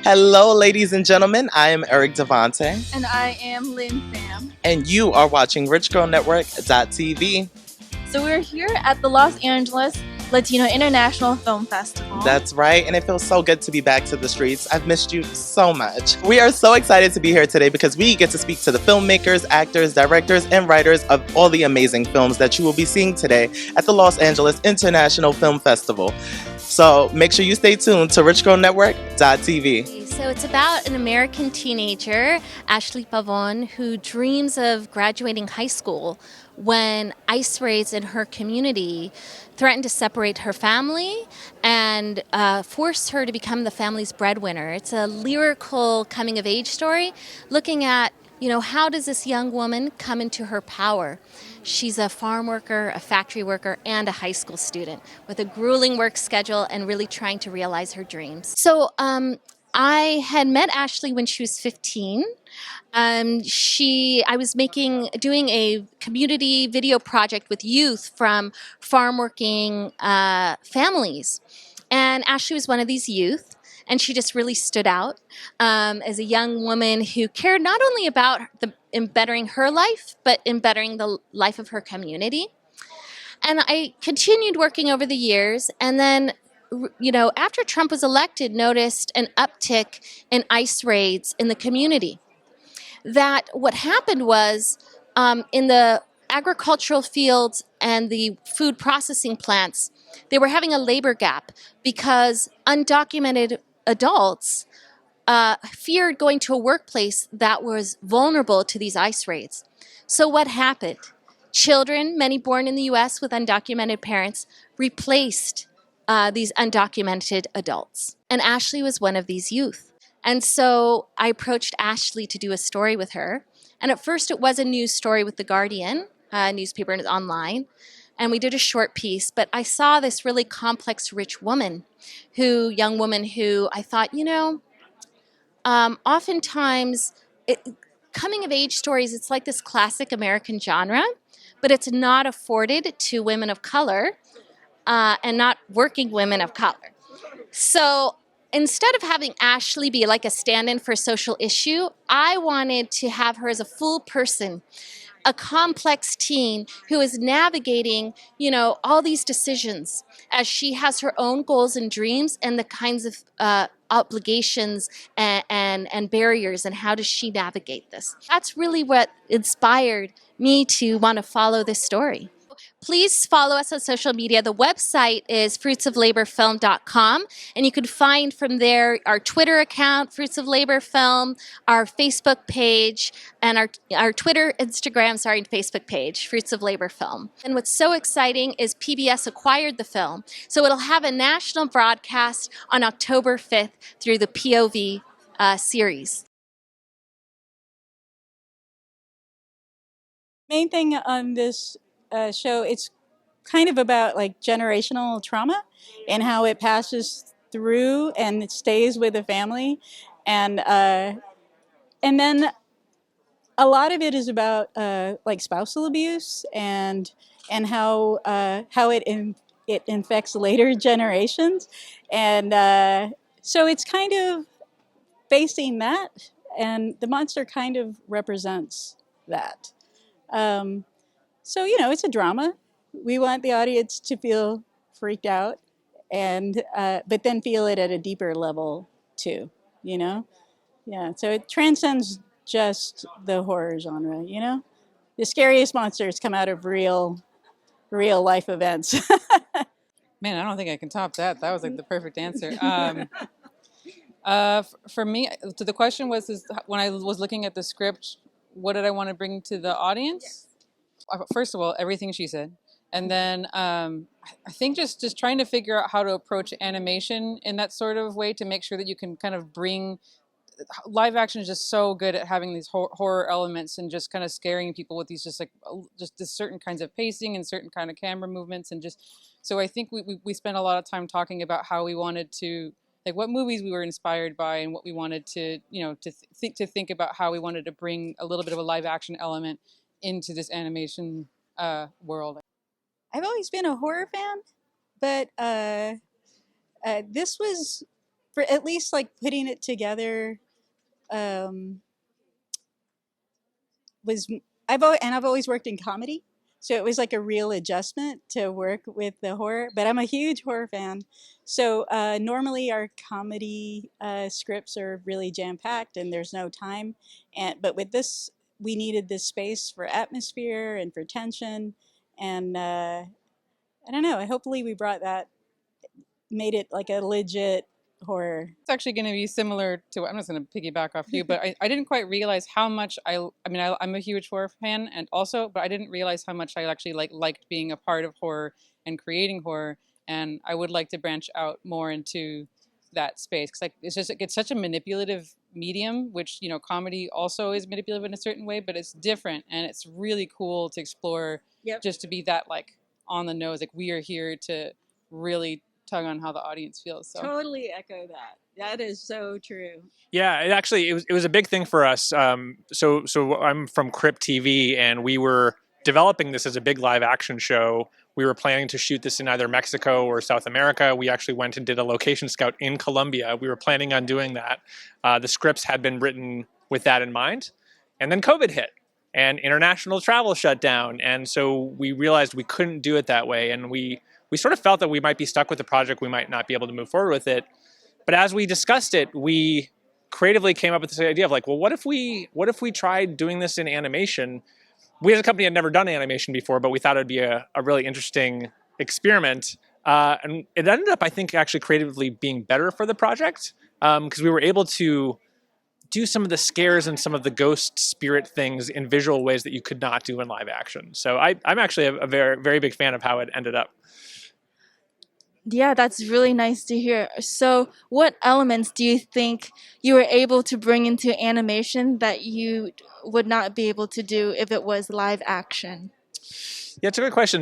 Hello, ladies and gentlemen. I am Eric Devante, And I am Lynne Pham. and you are watching RichGirlNetwork.tv. So we're here at the Los Angeles Latino International Film Festival. That's right, and it feels so good to be back to the streets. I've missed you so much. We are so excited to be here today because we get to speak to the filmmakers, actors, directors, and writers of all the amazing films that you will be seeing today at the Los Angeles International Film Festival. So make sure you stay tuned to RichGirlNetwork.tv. So it's about an American teenager, Ashley Pavon, who dreams of graduating high school when ice raids in her community threatened to separate her family and force her to become the family's breadwinner. It's a lyrical coming-of-age story looking at, how does this young woman come into her power? She's a farm worker, a factory worker, and a high school student with a grueling work schedule and really trying to realize her dreams. So I had met Ashley when she was 15. I was doing a community video project with youth from farm working families. And Ashley was one of these youth, and she just really stood out as a young woman who cared not only about in bettering her life, but in bettering the life of her community. And I continued working over the years, and then after Trump was elected, noticed an uptick in ICE raids in the community. That what happened was in the agricultural fields and the food processing plants, they were having a labor gap because undocumented adults feared going to a workplace that was vulnerable to these ICE raids. So what happened? Children, many born in the U.S. with undocumented parents, replaced these undocumented adults. And Ashley was one of these youth. And so I approached Ashley to do a story with her. And at first it was a news story with The Guardian, newspaper online. And we did a short piece, but I saw this really complex, rich young woman who I thought, oftentimes coming of age stories, it's like this classic American genre, but it's not afforded to women of color and not working women of color. So instead of having Ashley be like a stand-in for a social issue, I wanted to have her as a full person, a complex teen who is navigating, all these decisions as she has her own goals and dreams and the kinds of obligations and barriers, and how does she navigate this? That's really what inspired me to want to follow this story. Please follow us on social media. The website is fruitsoflaborfilm.com, and you can find from there our Twitter account, Fruits of Labor Film, our Facebook page, and our Twitter, Instagram, and Facebook page, Fruits of Labor Film. And what's so exciting is PBS acquired the film, so it'll have a national broadcast on October 5th through the POV series. Main thing on this show, it's kind of about like generational trauma and how it passes through and it stays with the family, and then a lot of it is about like spousal abuse and how it infects later generations, and so it's kind of facing that, and the monster kind of represents that. So, it's a drama. We want the audience to feel freaked out, and but then feel it at a deeper level too, Yeah, so it transcends just the horror genre, The scariest monsters come out of real life events. Man, I don't think I can top that. That was like the perfect answer. For me, so the question was when I was looking at the script, what did I want to bring to the audience? First of all, everything she said. And then I think just trying to figure out how to approach animation in that sort of way to make sure that you can kind of bring... Live action is just so good at having these horror elements and just kind of scaring people with these just this certain kinds of pacing and certain kind of camera movements, and so I think we spent a lot of time talking about how we wanted to, like, what movies we were inspired by and what we wanted to think about how we wanted to bring a little bit of a live action element into this animation world. I've always been a horror fan, but this was for at least like putting it together was I've always worked in comedy, so it was like a real adjustment to work with the horror. But I'm a huge horror fan, so normally our comedy scripts are really jam packed and there's no time. But with this, we needed this space for atmosphere and for tension, and I don't know. Hopefully, we brought that, made it like a legit horror. It's actually going to be similar to, I'm just going to piggyback off you, but I didn't quite realize how much I'm a huge horror fan, and also, but I didn't realize how much I actually liked being a part of horror and creating horror, and I would like to branch out more into that space, because it's such a manipulative medium, which, comedy also is manipulative in a certain way, but it's different, and it's really cool to explore. Yep. Just to be that on the nose, we are here to really tug on how the audience feels. So. Totally echo that. That is so true. Yeah, it was a big thing for us. So I'm from Crip.tv, and we were developing this as a big live action show. We were planning to shoot this in either Mexico or South America. We actually went and did a location scout in Colombia. We were planning on doing that. The scripts had been written with that in mind. And then COVID hit and international travel shut down. And so we realized we couldn't do it that way. And we sort of felt that we might be stuck with the project. We might not be able to move forward with it. But as we discussed it, we creatively came up with this idea of what if we tried doing this in animation? We as a company had never done animation before, but we thought it'd be a really interesting experiment. And it ended up, I think, actually creatively being better for the project, because we were able to do some of the scares and some of the ghost spirit things in visual ways that you could not do in live action. So I'm actually a very, very big fan of how it ended up. Yeah, that's really nice to hear. So what elements do you think you were able to bring into animation that you would not be able to do if it was live action? Yeah, it's a good question.